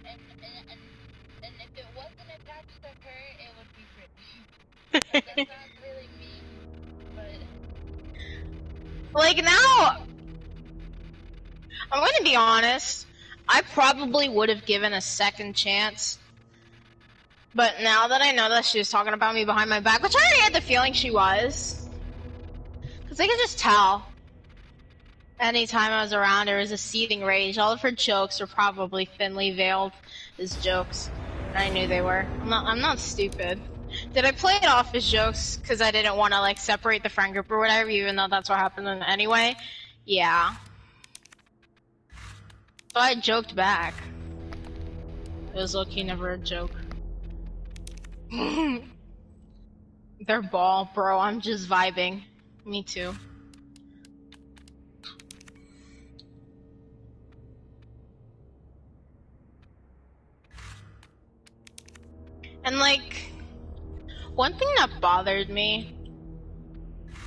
And if it wasn't attached to her, it would be pretty. Like, that sounds really mean, but... Like, now... I'm gonna be honest. I probably would have given a second chance. But now that I know that she was talking about me behind my back, which I already had the feeling she was. Because I could just tell. Anytime I was around, there was a seething rage. All of her jokes were probably thinly veiled as jokes. And I knew they were. I'm not stupid. Did I play it off as jokes because I didn't want to, like, separate the friend group or whatever, even though that's what happened anyway? Yeah. So I joked back. It was low-key never a joke. They're ball, bro. I'm just vibing. Me too. And like, one thing that bothered me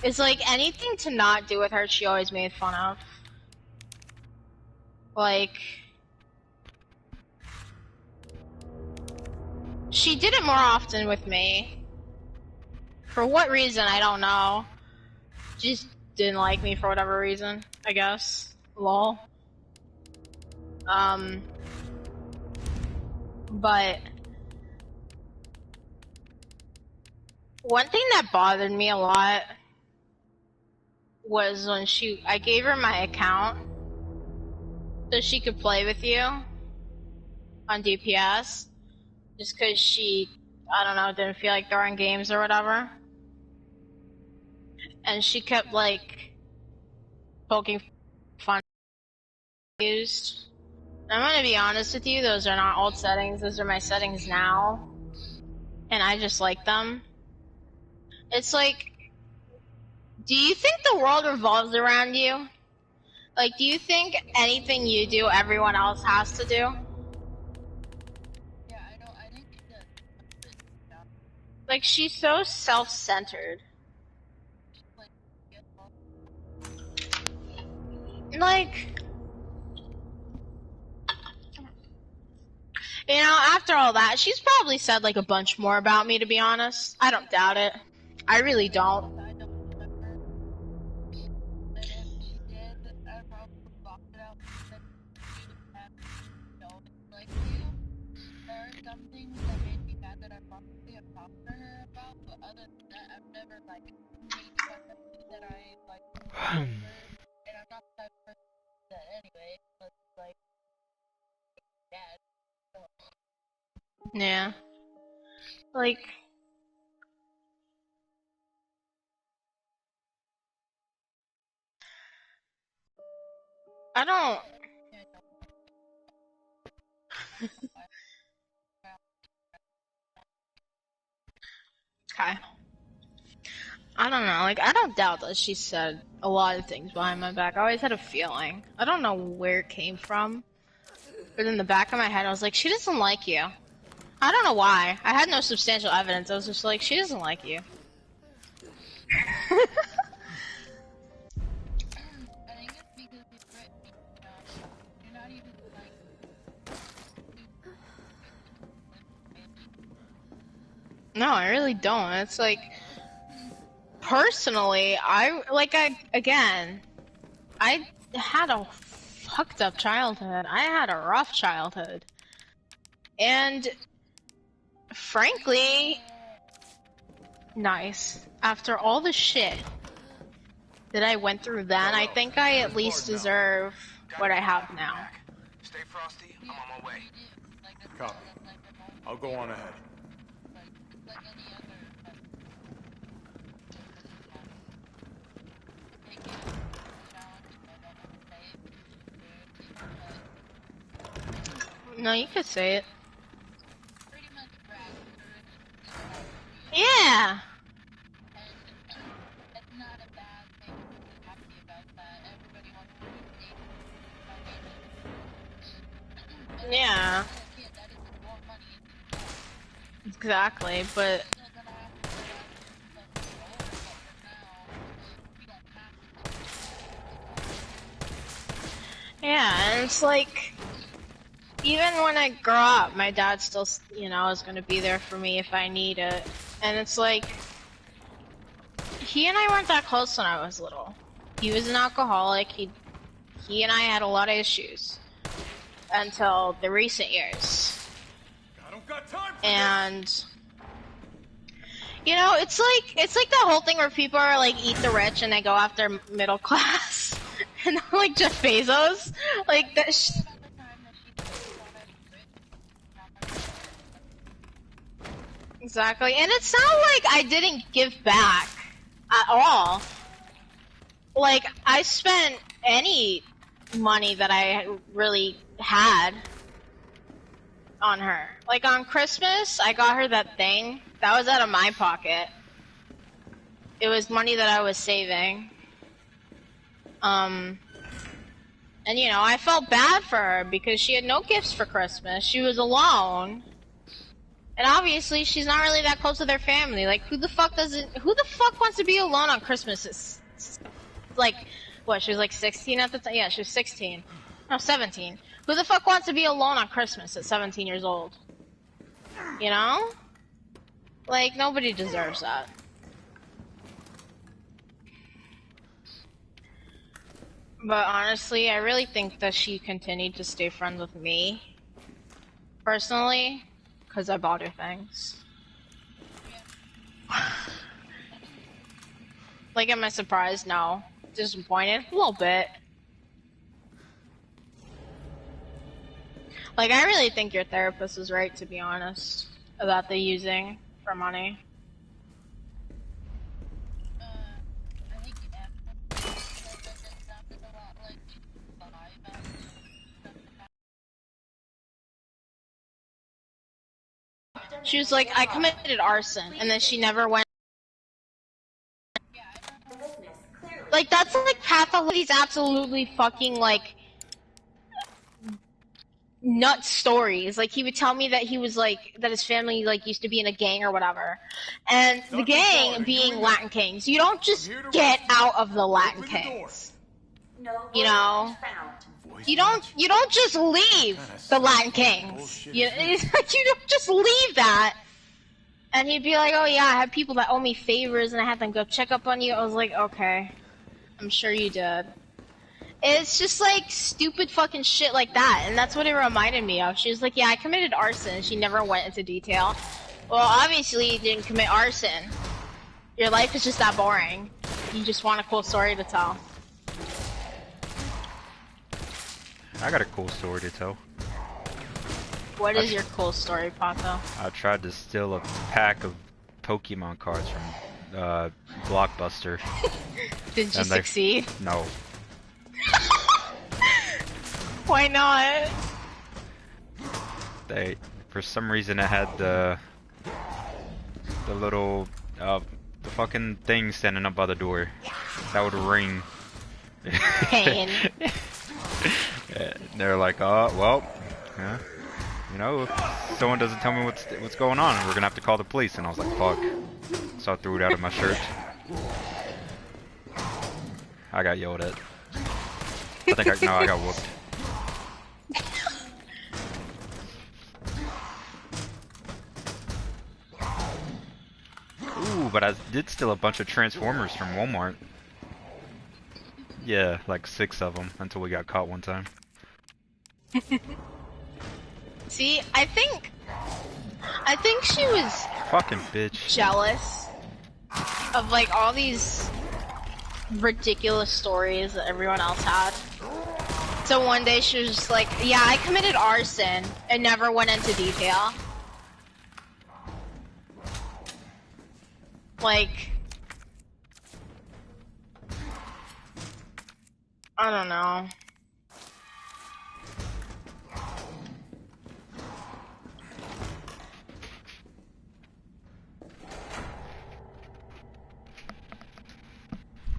is like anything to not do with her, she always made fun of. Like, she did it more often with me. For what reason, I don't know. She just didn't like me for whatever reason, I guess. Lol. But one thing that bothered me a lot was when I gave her my account so she could play with you on DPS, just cause she, I don't know, didn't feel like throwing games or whatever. And she kept like poking fun used. I'm gonna be honest with you, those are not old settings, those are my settings now. And I just like them. It's like, do you think the world revolves around you? Like, do you think anything you do, everyone else has to do? Yeah, I think it does. Like, she's so self-centered. Like, you know, after all that, she's probably said like a bunch more about me, to be honest. I don't doubt it. I really don't. I don't remember. And if she did, I probably blocked it out because I don't like you. There are some things that made me mad that I probably have talked to her about, but other than that, I've never like made fun of you that I like and I'm not the type of person that anyway, but like dad. So. Yeah. Like, I don't. Okay. I don't know, like, I don't doubt that she said a lot of things behind my back. I always had a feeling. I don't know where it came from, but in the back of my head, I was like, she doesn't like you. I don't know why. I had no substantial evidence. I was just like, she doesn't like you. I think it's because it's written, you know, you're not even like. No, I really don't. It's like, personally, I had a fucked up childhood. I had a rough childhood. And, frankly, nice. After all the shit that I went through then, I think I at least deserve what I have now. Stay frosty, I'm on my way. Copy. I'll go on ahead. No, you could say it. Yeah! Yeah. Exactly, but... Yeah, and it's like... even when I grow up, my dad still, you know, is gonna be there for me if I need it. And it's like, he and I weren't that close when I was little. He was an alcoholic. He and I had a lot of issues until the recent years. I don't got time for And you know, it's like that whole thing where people are like eat the rich and they go after middle class, and like Jeff Bezos, like that. About the time that she didn't want to do it, not much. Exactly, and it's not like I didn't give back at all. Like, I spent any money that I really had on her. Like, on Christmas, I got her that thing. That was out of my pocket. It was money that I was saving. And you know, I felt bad for her because she had no gifts for Christmas. She was alone. And obviously, she's not really that close to their family. Like, who the fuck wants to be alone on Christmas? It's like, what, she was like 16 at the time? Yeah, she was 16. No, 17. Who the fuck wants to be alone on Christmas at 17 years old? You know? Like, nobody deserves that. But honestly, I really think that she continued to stay friends with me. Personally. Because I bought her things. Like, am I surprised? No. Disappointed? A little bit. Like, I really think your therapist is right, to be honest, about the using for money. I think that sounded a lot like She was like, I committed arson, and then she never went. Like, that's like pathology. He's absolutely fucking, like, nut stories. Like, he would tell me that he was like, that his family like used to be in a gang or whatever, and the gang being Latin Kings. You don't just get out of the Latin Kings. You know, you don't just leave the Latin Kings. It's like you don't just leave that. And he'd be like, oh yeah, I have people that owe me favors and I have them go check up on you. I was like, okay, I'm sure you did. It's just like stupid fucking shit like that, and that's what it reminded me of. She was like, yeah, I committed arson. She never went into detail. Well, obviously you didn't commit arson. Your life is just that boring. You just want a cool story to tell. I got a cool story to tell. What is your cool story, Pato? I tried to steal a pack of Pokemon cards from Blockbuster. Did you succeed? No. Why not? They, for some reason, it had the little the fucking thing standing up by the door that would ring. Pain. They're like, oh well, yeah, you know, if someone doesn't tell me what's going on, we're gonna have to call the police. And I was like, fuck. So I threw it out of my shirt. I got yelled at. I got whooped. Ooh, but I did steal a bunch of Transformers from Walmart. Yeah, like 6 of them until we got caught one time. See, I think she was Fucking bitch. jealous of like all these ridiculous stories that everyone else had. So one day she was just like, yeah, I committed arson and never went into detail. Like, I don't know.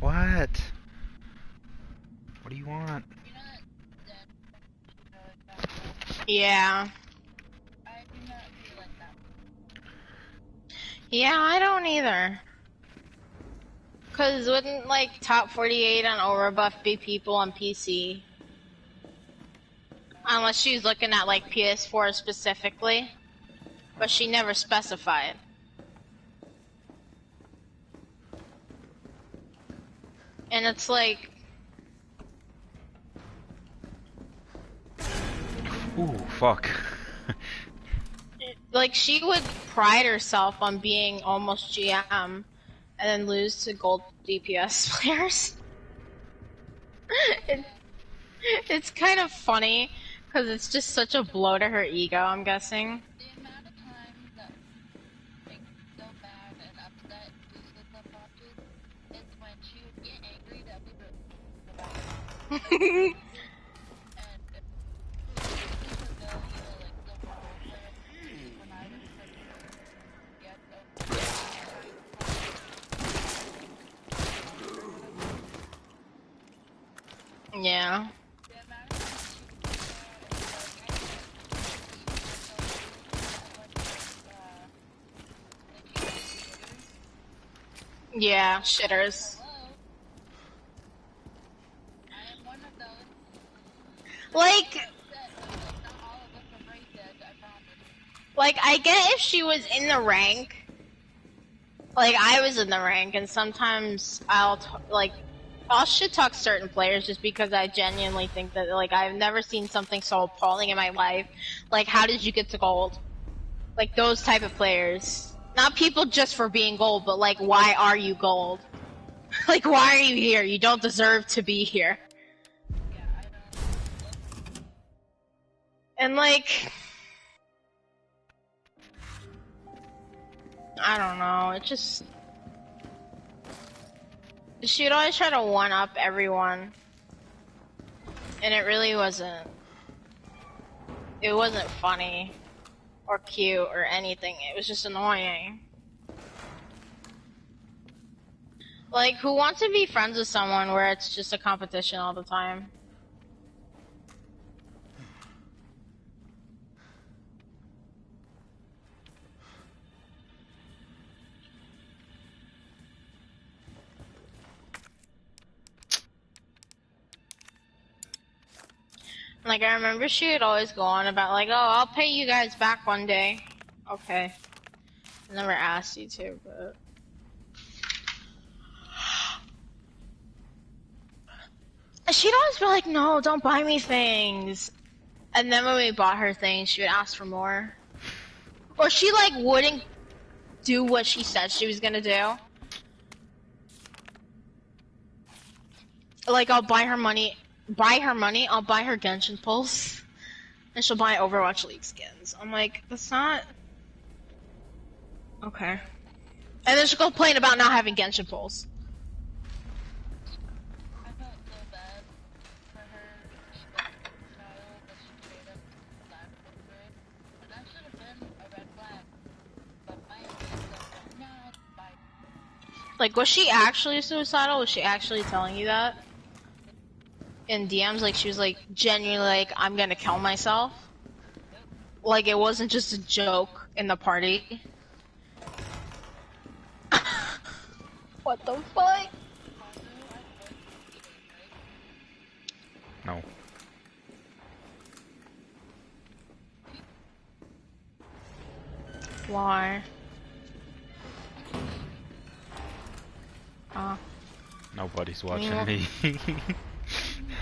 What? What do you want? Yeah. I do not feel like that. Yeah, I don't either. Cause wouldn't like top 48 on Overbuff be people on PC? Unless she's looking at like PS4 specifically, but she never specified. And it's like, Ooh, fuck. like she would pride herself on being almost GM and then lose to gold DPS players. It's kind of funny because it's just such a blow to her ego, I'm guessing. The amount of times that makes me so mad and upset due to the matches is when she would get angry that we were about and even though you were like the role player when I was like yes Yeah. the amount of times she would get mad and Yeah, shitters. hello. I am one of those. Like, Not all of us are racist, I promise. like, I get if she was in the rank. Like, I was in the rank, and sometimes I'll shit talk certain players just because I genuinely think that, like, I've never seen something so appalling in my life. Like, how did you get to gold? Like, those type of players. Not people just for being gold, but, like, why are you gold? Like, why are you here? You don't deserve to be here. Yeah, I don't. And, like, I don't know, it just... She would always try to one-up everyone. And it really wasn't... It wasn't funny. Or cute, or anything. It was just annoying. Like, who wants to be friends with someone where it's just a competition all the time? Like, I remember she would always go on about, like, oh, I'll pay you guys back one day. Okay. I never asked you to, but... She'd always be like, no, don't buy me things. And then when we bought her things, she would ask for more. Or she, like, wouldn't do what she said she was gonna do. Like, I'll buy her money, I'll buy her Genshin Pulse. And she'll buy Overwatch League skins. I'm like, that's not... Okay. And then she'll complain about not having Genshin Pulse. I felt so bad for her. She was a child that she straight up laughed into it. And that should have been a red flag. But my opinion was not by Like, was she actually suicidal? Was she actually telling you that? In DMs, like, she was, like, genuinely like, I'm gonna kill myself? Like, it wasn't just a joke in the party? What the fuck? No. Why? Nobody's watching Yeah. me.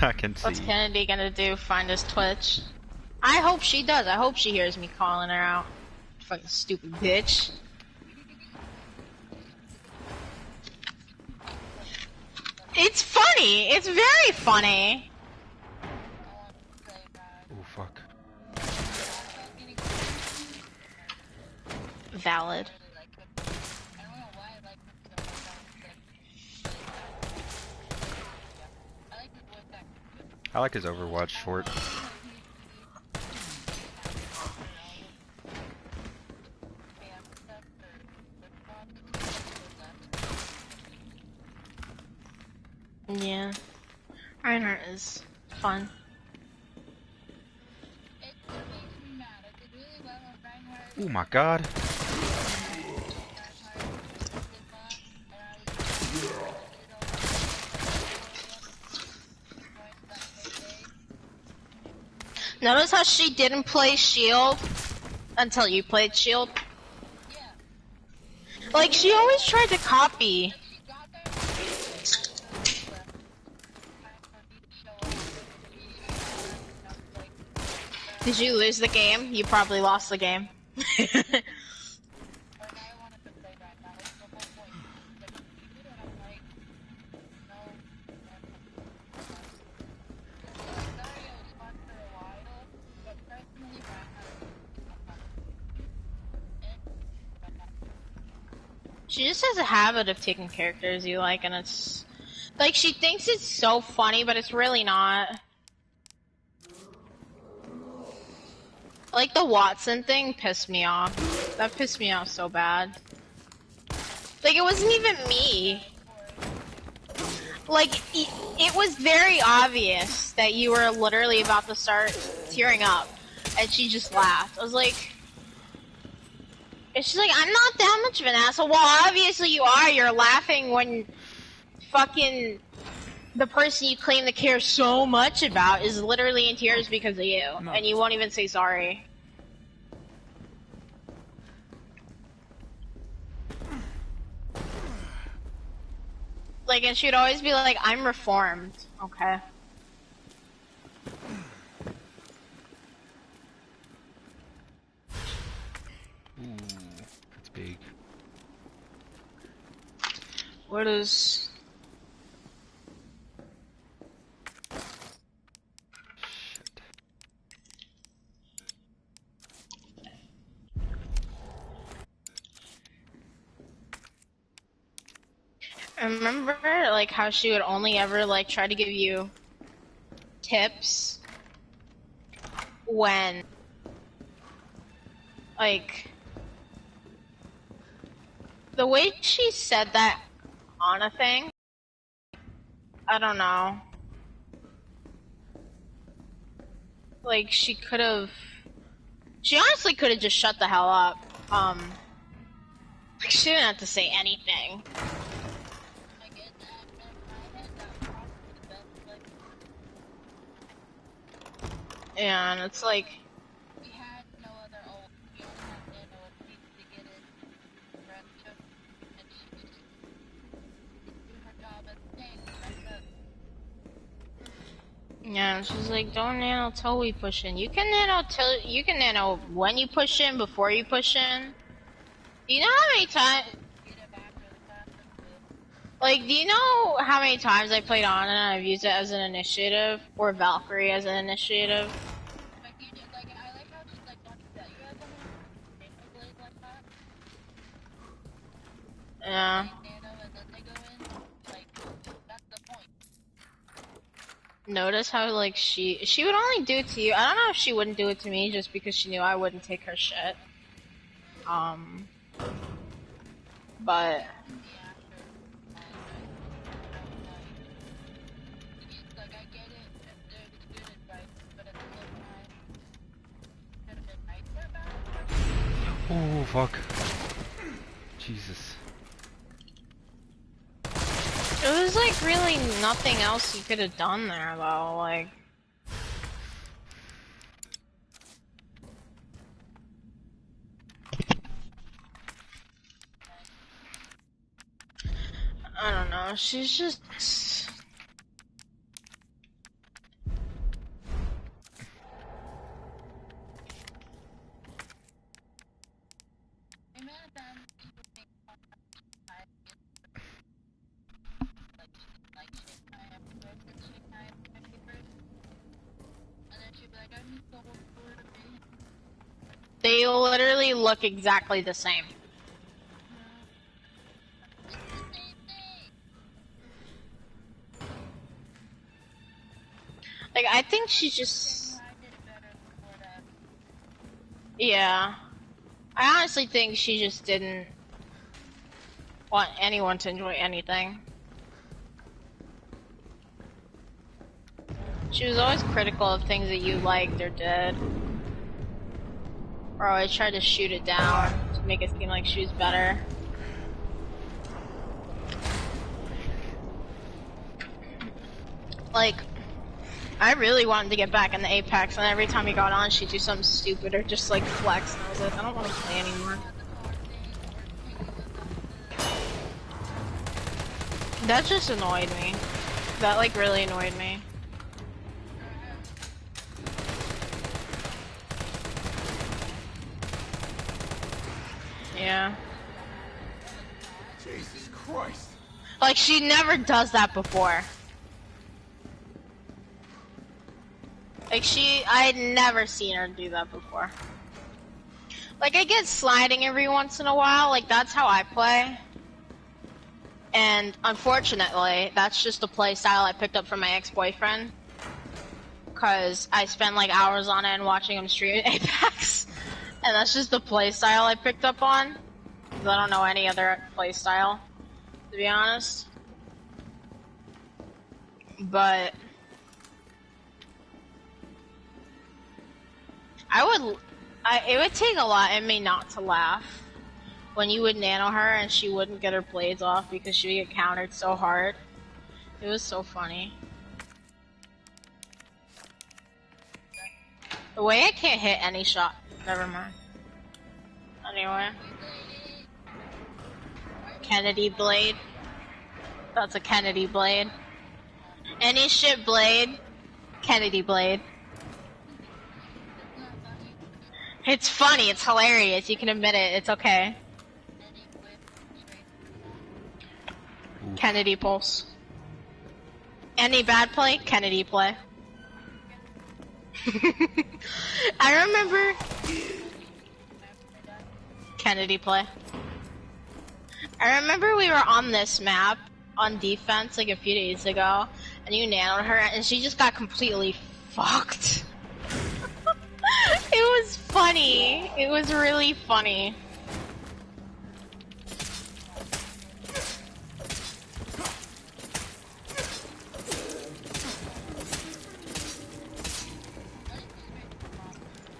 I can see. What's Kennedy gonna do? Find his Twitch? I hope she does. I hope she hears me calling her out. Fucking stupid bitch. It's funny. It's very funny. Oh fuck. Valid. I don't know why I like this so much. I like his voice acting. I like his Overwatch short. Yeah. Reinhardt is fun. It makes me mad. I did really well on Reinhardt. Oh my god. Notice how she didn't play Shield until you played Shield? Yeah. Like, she always tried to copy. Like, she got there and time for me to show up. And I was like, Did you lose the game? You probably lost the game. like, I wanted to play right now. Like, the whole point. Like, you do it, and I'm like, no. Dario was fun for a while, but personally, right now, She just has a habit of taking characters you like, and it's... Like, she thinks it's so funny, but it's really not. Like, the Watson thing pissed me off. That pissed me off so bad. Like, it wasn't even me. Like, it was very obvious that you were literally about to start tearing up, and she just laughed. I was like... And she's like, I'm not that much of an asshole. Well, obviously you are. You're laughing when fucking the person you claim to care so much about is literally in tears because of you. No. And you won't even say sorry. Like, and she'd always be like, I'm reformed. Okay. Ooh, that's big. What is... Shit. I remember, like, how she would only ever, like, try to give you tips when, like, the way she said that on a thing, I don't know. Like, she honestly could have just shut the hell up. Like, she didn't have to say anything. I get that, and I had that probably the best, like, And it's like, we had no other old, we only had Nano and Pete to get in friendship, and she just didn't do her job as a tank, that's it. yeah, she's like, don't nano till we push in. You can nano when you push in, before you push in. Do you know how many times, Get it back really fast and good. like, do you know how many times I played on and I've used it as an initiative, or Valkyrie as an initiative? Like, you did, like, I like how she's like, don't you that you have Nano Blade like that? Yeah. Nano and then they go in, like, that's the point. Notice how, like, she would only do it to you. I don't know if she wouldn't do it to me just because she knew I wouldn't take her shit. But Like, I get it, if there's good advice, but at the same time, could have been nicer about it. Oh, fuck. Jesus. it was like really nothing else you could have done there though, like. I don't know, she's just... The amount of times people think I like shit, I am broken shit, I am my favorite. And then she'd be like, I need the whole story to me. They literally look exactly the same. It's the same thing. Like, I think she's just... I did better before that. Yeah. I honestly think she just didn't want anyone to enjoy anything. She was always critical of things that you liked or did. Or always tried to shoot it down to make it seem like she was better. Like, I really wanted to get back in the Apex, and every time he got on, she'd do something stupid or just like flex, and I was like, I don't want to play anymore. That just annoyed me. That like really annoyed me. Yeah. Jesus Christ. Like she never does that before. Like I had never seen her do that before. Like I get sliding every once in a while, like that's how I play. And unfortunately, that's just the play style I picked up from my ex-boyfriend. Cause I spend like hours on it and watching him stream Apex. And that's just the play style I picked up on. Cause I don't know any other play style, to be honest. But it would take a lot in me not to laugh when you would nano her and she wouldn't get her blades off because she would get countered so hard. It was so funny. The way I can't hit any shot. Never mind. Anyway. Kennedy blade. That's a Kennedy blade. Any shit blade. Kennedy blade. It's funny, it's hilarious, you can admit it, it's okay. Kennedy pulse. Any bad play? Kennedy play. I remember Kennedy play. I remember we were on this map on defense like a few days ago, and you nanoed her, and she just got completely fucked. It was funny. It was really funny.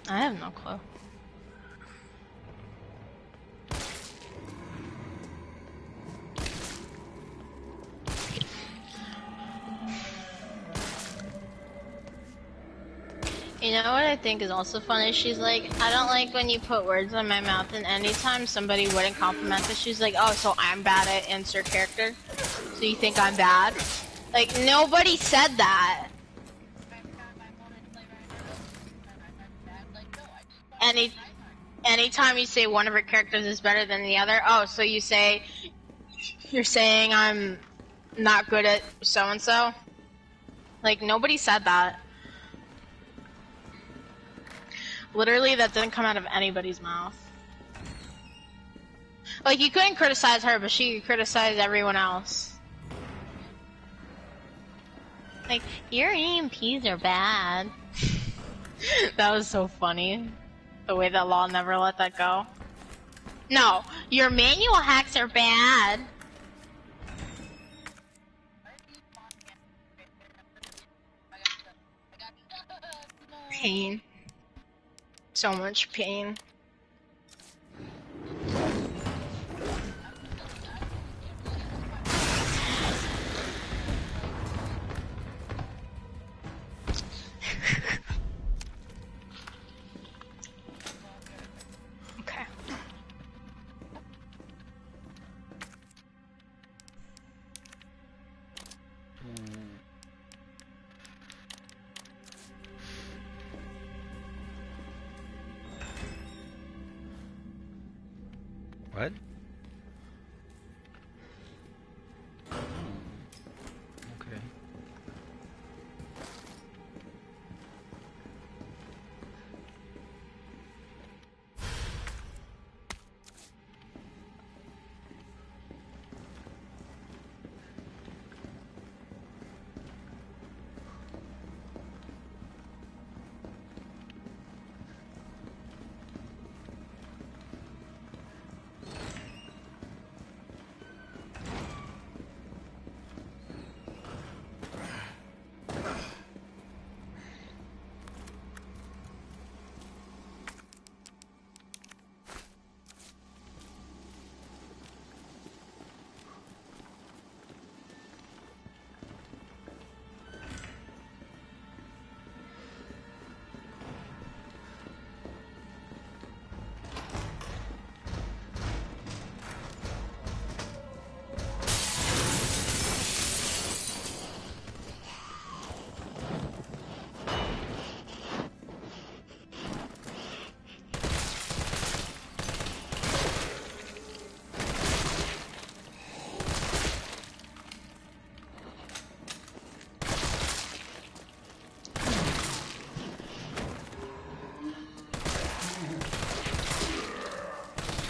I have no clue. You know what I think is also funny? She's like, I don't like when you put words in my mouth, and anytime somebody wouldn't compliment us, she's like, oh, so I'm bad at insert character? So you think I'm bad? Like, nobody said that. Anytime you say one of her characters is better than the other, oh, so you're saying I'm not good at so-and-so? Like, nobody said that. Literally, that didn't come out of anybody's mouth. Like, you couldn't criticize her, but she could criticize everyone else. Like, your EMPs are bad. That was so funny. The way that Law never let that go. No, your manual hacks are bad. Pain. So much pain. Okay. What? Okay.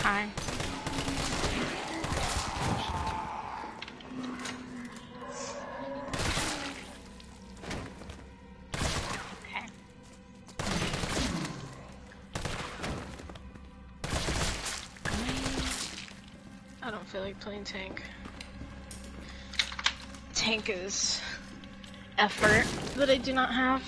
Hi. Okay. I don't feel like playing tank. Tank is effort that I do not have.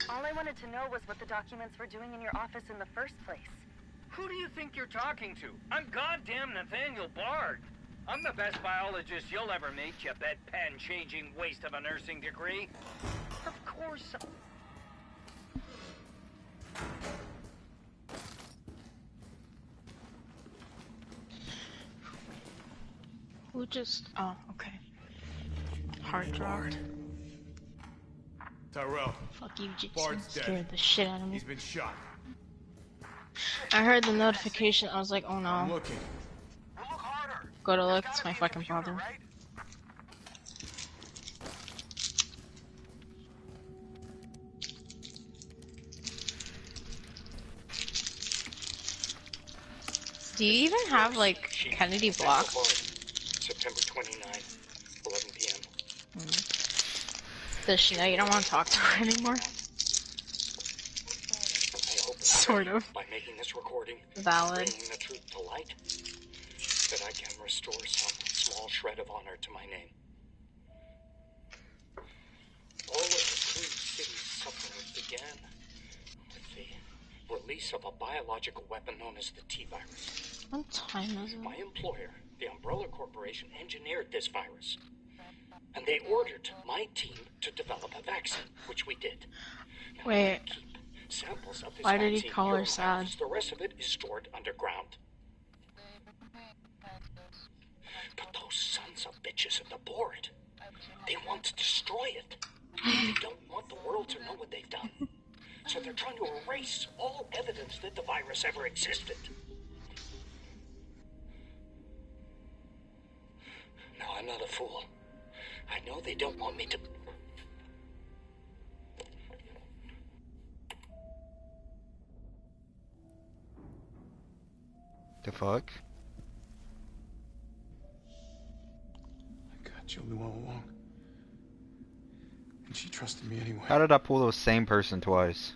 All I wanted to know was what the documents were doing in your office in the first place. Who do you think you're talking to? I'm goddamn Nathaniel Bard. I'm the best biologist you'll ever meet, you bedpan-changing waste of a nursing degree. Of course. Who just... Oh, okay. Hard dropped. Tyrell, Fuck you, Jason. Bard's dead. Scared the shit out of me. He's been shot. I heard the notification, I was like, oh I'm no. looking. Well, look harder. Go to There's look, gotta it's my be a fucking computer, father. right? Do you even have, like, Kennedy block? September 29, 11 p.m. Does she know you don't want to talk to her anymore? I hope that Sort of. by making this recording, Valid. bringing the truth to light, that I can restore some small shred of honor to my name. All of the Queen City's suffering began with the release of a biological weapon known as the T-virus. What time is it? My employer, the Umbrella Corporation, engineered this virus. And they ordered my team to develop a vaccine, which we did. Now, Wait. we keep samples of this Why did he vaccine call here her in sad? labs. The rest of it is stored underground. But those sons of bitches at the board, they want to destroy it. They don't want the world to know what they've done. So they're trying to erase all evidence that the virus ever existed. Now, I'm not a fool. I know they don't want me to... The fuck? I got Julie all along. And she trusted me anyway. How did I pull the same person twice?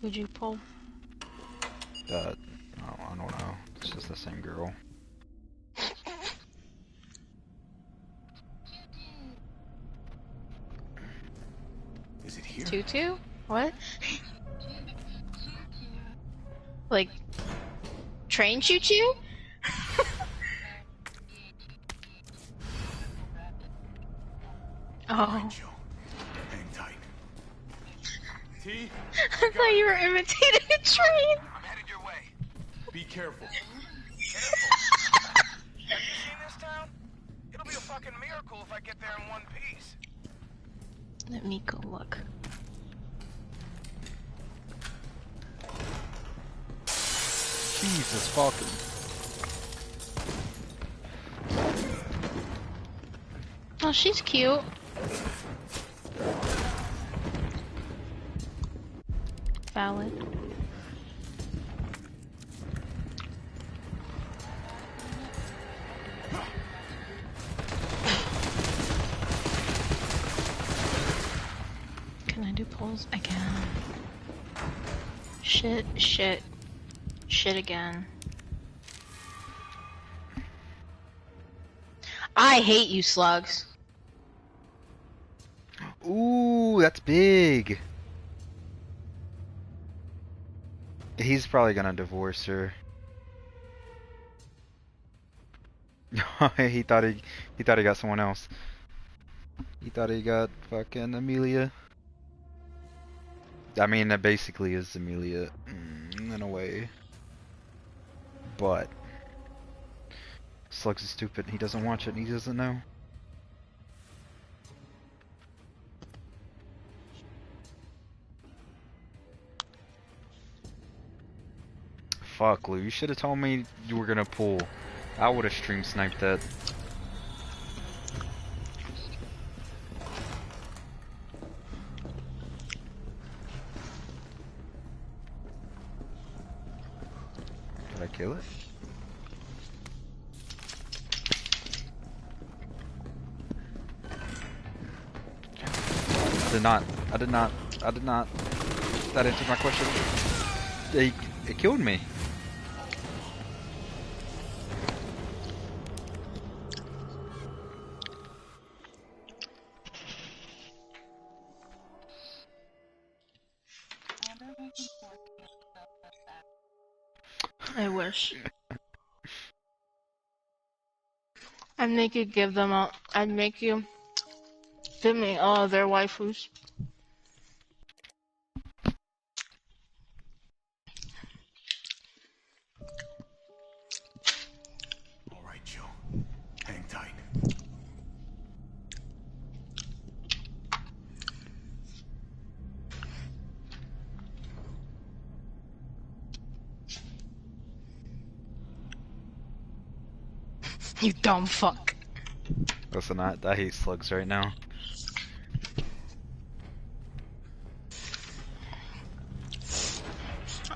Who'd you pull? That... I don't know. It's just the same girl. Is it here? Tutu? What? Like, train choo-choo? Oh. Joe, hang tight. T, I thought you were imitating a train. I'm headed your way. be careful. Careful. Have you seen this town? It'll be a fucking miracle if I get there in one piece. Let me go look. Jesus fucking. Oh, she's cute. Valid. Can I do pulls? I can. Shit, shit, shit again. I hate you, slugs. Ooh, that's big. He's probably gonna divorce her. he thought he got someone else. He thought he got fucking Amelia. I mean, that basically is Amelia, in a way. But Slugs is stupid. He doesn't watch it. And he doesn't know. Fuck, Lou. You should have told me you were gonna pull. I would have stream sniped that. Did I kill it? I did not. I did not. I did not. That answered my question. It killed me. I wish. I'd make you give them a. I'd make you give me their waifus. All right, Joe. Hang tight. You dumb fuck. Listen, I hate slugs right now.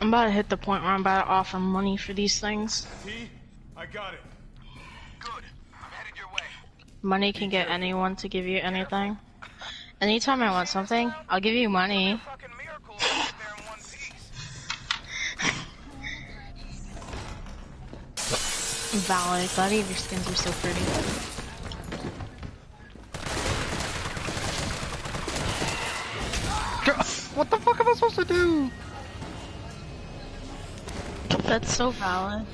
I'm about to hit the point where I'm about to offer money for these things. T, I got it. Good. I'm headed your way. Money can get anyone to give you anything. Anytime I want something, I'll give you money. Fucking miracle if I get there in one piece. Valid. Glad your skins are so pretty. What the fuck am I supposed to do? That's so valid.